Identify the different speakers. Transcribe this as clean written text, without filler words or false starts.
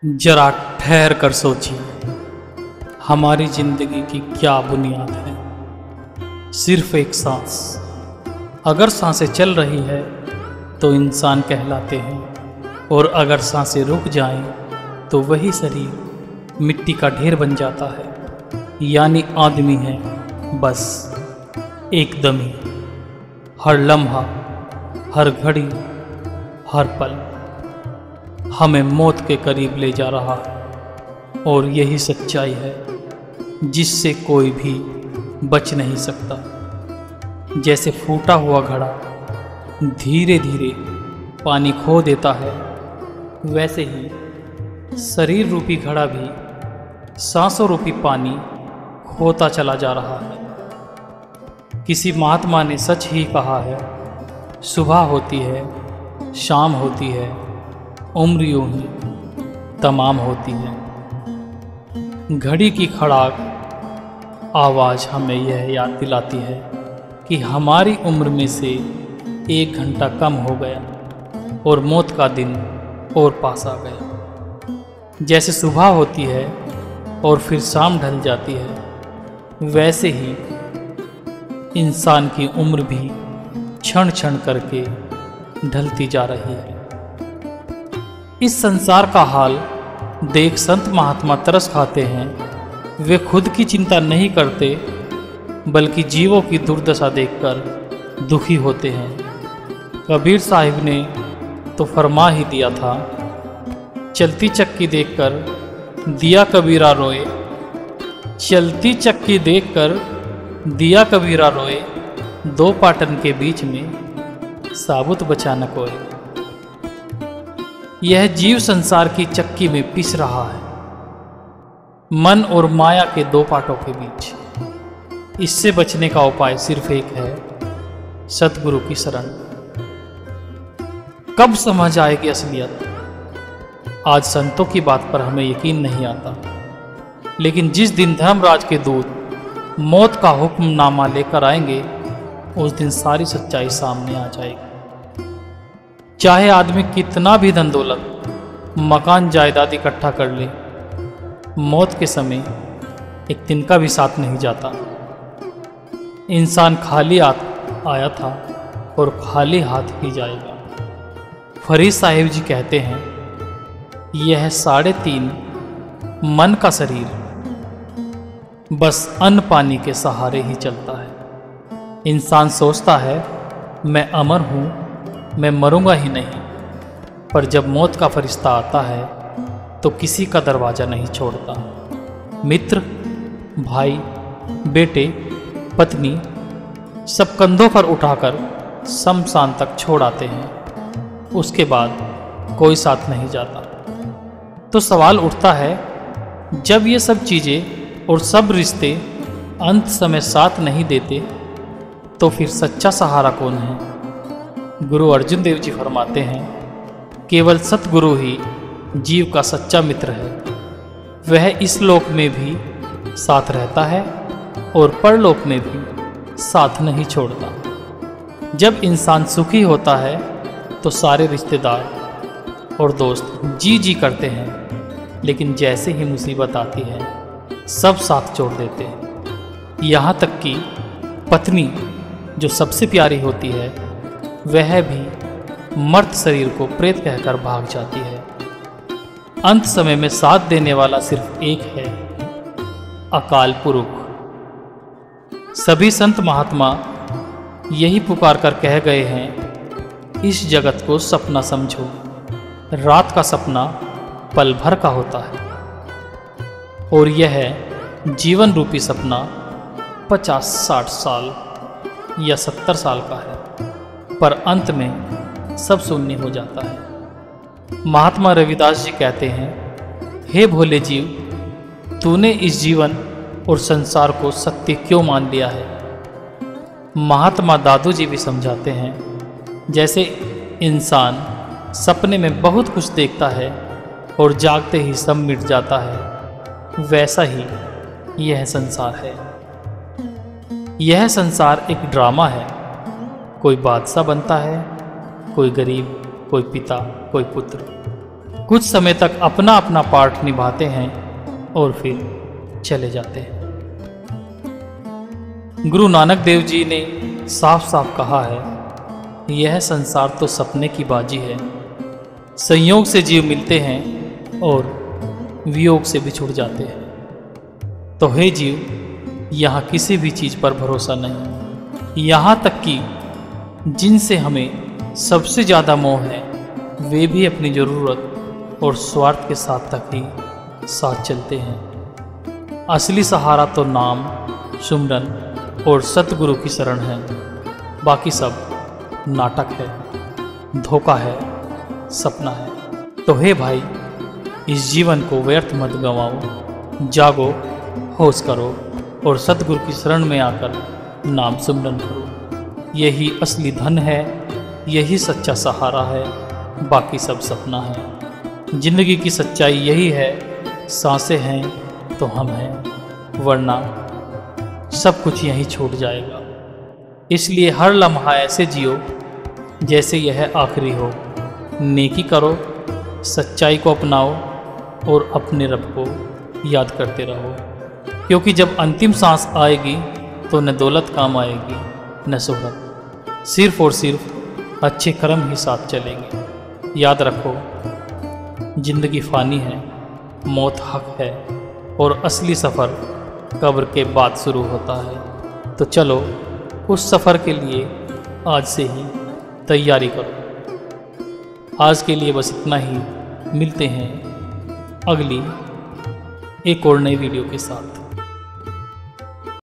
Speaker 1: जरा ठहर कर सोचिए, हमारी जिंदगी की क्या बुनियाद है। सिर्फ एक सांस। अगर सांसें चल रही है तो इंसान कहलाते हैं, और अगर सांसें रुक जाएं तो वही शरीर मिट्टी का ढेर बन जाता है। यानी आदमी है बस एकदम ही। हर लम्हा, हर घड़ी, हर पल हमें मौत के करीब ले जा रहा है, और यही सच्चाई है जिससे कोई भी बच नहीं सकता। जैसे फूटा हुआ घड़ा धीरे धीरे पानी खो देता है, वैसे ही शरीर रूपी घड़ा भी सांसों रूपी पानी खोता चला जा रहा है। किसी महात्मा ने सच ही कहा है, सुबह होती है, शाम होती है, उम्र यूं ही तमाम होती है। घड़ी की खड़ाक आवाज़ हमें यह याद दिलाती है कि हमारी उम्र में से 1 घंटा कम हो गया और मौत का दिन और पास आ गया। जैसे सुबह होती है और फिर शाम ढल जाती है, वैसे ही इंसान की उम्र भी क्षण क्षण करके ढलती जा रही है। इस संसार का हाल देख संत महात्मा तरस खाते हैं। वे खुद की चिंता नहीं करते, बल्कि जीवों की दुर्दशा देखकर दुखी होते हैं। कबीर साहिब ने तो फरमा ही दिया था, चलती चक्की देखकर दिया कबीरा रोए, चलती चक्की देखकर दिया कबीरा रोए, 2 पाटन के बीच में साबुत बचा न कोई। यह जीव संसार की चक्की में पिस रहा है, मन और माया के 2 पाटों के बीच। इससे बचने का उपाय सिर्फ एक है, सतगुरु की शरण। कब समझ आएगी असलियत? आज संतों की बात पर हमें यकीन नहीं आता, लेकिन जिस दिन धर्मराज के दूत मौत का हुक्मनामा लेकर आएंगे, उस दिन सारी सच्चाई सामने आ जाएगी। चाहे आदमी कितना भी धन दौलत, मकान जायदाद इकट्ठा कर ले, मौत के समय एक दिन का भी साथ नहीं जाता। इंसान खाली हाथ आया था और खाली हाथ ही जाएगा। फरीद साहिब जी कहते हैं, यह 3.5 मन का शरीर बस अन्न पानी के सहारे ही चलता है। इंसान सोचता है, मैं अमर हूँ, मैं मरूंगा ही नहीं, पर जब मौत का फरिश्ता आता है तो किसी का दरवाज़ा नहीं छोड़ता। मित्र, भाई, बेटे, पत्नी सब कंधों पर उठाकर शमशान तक छोड़ आते हैं। उसके बाद कोई साथ नहीं जाता। तो सवाल उठता है, जब ये सब चीज़ें और सब रिश्ते अंत समय साथ नहीं देते, तो फिर सच्चा सहारा कौन है? गुरु अर्जुन देव जी फरमाते हैं, केवल सतगुरु ही जीव का सच्चा मित्र है। वह इस लोक में भी साथ रहता है और परलोक में भी साथ नहीं छोड़ता। जब इंसान सुखी होता है तो सारे रिश्तेदार और दोस्त जी जी करते हैं, लेकिन जैसे ही मुसीबत आती है सब साथ छोड़ देते हैं। यहाँ तक कि पत्नी जो सबसे प्यारी होती है, वह भी मर्त शरीर को प्रेत कहकर भाग जाती है। अंत समय में साथ देने वाला सिर्फ एक है, अकाल पुरुष। सभी संत महात्मा यही पुकार कर कह गए हैं, इस जगत को सपना समझो, रात का सपना पल भर का होता है, और यह जीवन रूपी सपना 50-60 साल या 70 साल का है, पर अंत में सब शून्य हो जाता है। महात्मा रविदास जी कहते हैं, हे भोले जीव, तूने इस जीवन और संसार को सत्य क्यों मान लिया है? महात्मा दादू जी भी समझाते हैं, जैसे इंसान सपने में बहुत कुछ देखता है और जागते ही सब मिट जाता है, वैसा ही यह संसार है। यह संसार एक ड्रामा है। कोई बादशाह बनता है, कोई गरीब, कोई पिता, कोई पुत्र। कुछ समय तक अपना अपना पार्ट निभाते हैं और फिर चले जाते हैं। गुरु नानक देव जी ने साफ साफ कहा है, यह संसार तो सपने की बाजी है। संयोग से जीव मिलते हैं और वियोग से बिछुड़ जाते हैं। तो हे जीव, यहाँ किसी भी चीज़ पर भरोसा नहीं। यहाँ तक कि जिनसे हमें सबसे ज़्यादा मोह है, वे भी अपनी ज़रूरत और स्वार्थ के साथ तक ही साथ चलते हैं। असली सहारा तो नाम, सुमरन और सतगुरु की शरण है। बाकी सब नाटक है, धोखा है, सपना है। तो हे भाई, इस जीवन को व्यर्थ मत गंवाओ। जागो, होश करो और सतगुरु की शरण में आकर नाम सुमरन करो। यही असली धन है, यही सच्चा सहारा है। बाकी सब सपना है। जिंदगी की सच्चाई यही है, सांसें हैं तो हम हैं, वरना सब कुछ यहीं छूट जाएगा। इसलिए हर लम्हा ऐसे जियो जैसे यह आखिरी हो। नेकी करो, सच्चाई को अपनाओ और अपने रब को याद करते रहो। क्योंकि जब अंतिम सांस आएगी तो न दौलत काम आएगी न शोहरत, सिर्फ और सिर्फ अच्छे कर्म ही साथ चलेंगे। याद रखो, जिंदगी फ़ानी है, मौत हक है और असली सफ़र कब्र के बाद शुरू होता है। तो चलो उस सफ़र के लिए आज से ही तैयारी करो। आज के लिए बस इतना ही। मिलते हैं अगली एक और नई वीडियो के साथ।